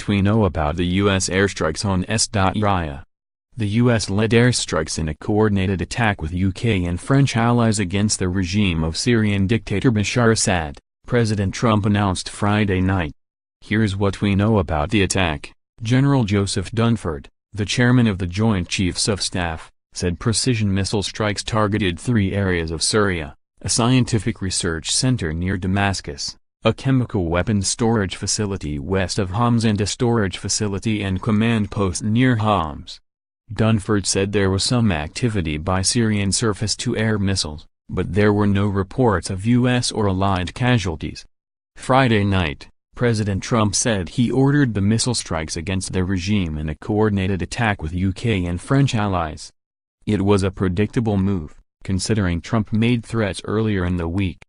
we know about the U.S. airstrikes on S.yria. The U.S. led airstrikes in a coordinated attack with UK and French allies against the regime of Syrian dictator Bashar Assad, President Trump announced Friday night. Here's what we know about the attack. General Joseph Dunford, the chairman of the Joint Chiefs of Staff, said precision missile strikes targeted 3 areas of Syria: a scientific research center near Damascus, a chemical weapons storage facility west of Homs, and a storage facility and command post near Homs. Dunford said there was some activity by Syrian surface-to-air missiles, but there were no reports of U.S. or allied casualties. Friday night, President Trump said he ordered the missile strikes against the regime in a coordinated attack with UK and French allies. It was a predictable move, considering Trump made threats earlier in the week.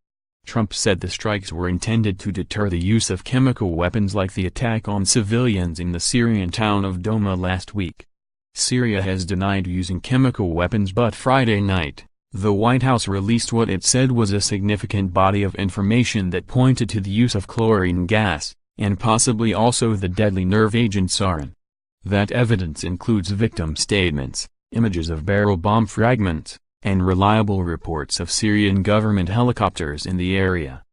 Trump said the strikes were intended to deter the use of chemical weapons like the attack on civilians in the Syrian town of Douma last week. Syria has denied using chemical weapons, but Friday night, the White House released what it said was a significant body of information that pointed to the use of chlorine gas, and possibly also the deadly nerve agent sarin. That evidence includes victim statements, images of barrel bomb fragments, and reliable reports of Syrian government helicopters in the area.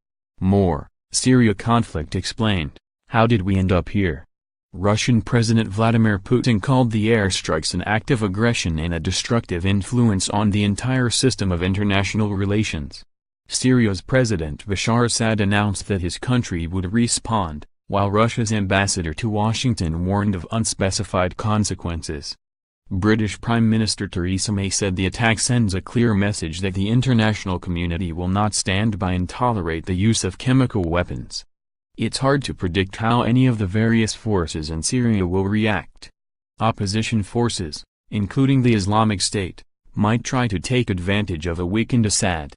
More, Syria conflict explained. How did we end up here? Russian President Vladimir Putin called the airstrikes an act of aggression and a destructive influence on the entire system of international relations. Syria's President Bashar Assad announced that his country would respond, while Russia's ambassador to Washington warned of unspecified consequences. British Prime Minister Theresa May said the attack sends a clear message that the international community will not stand by and tolerate the use of chemical weapons. It's hard to predict how any of the various forces in Syria will react. Opposition forces, including the Islamic State, might try to take advantage of a weakened Assad.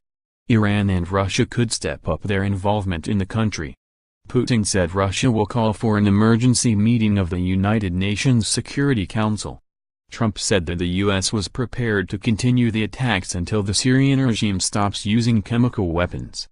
Iran and Russia could step up their involvement in the country. Putin said Russia will call for an emergency meeting of the United Nations Security Council. Trump said that the U.S. was prepared to continue the attacks until the Syrian regime stops using chemical weapons.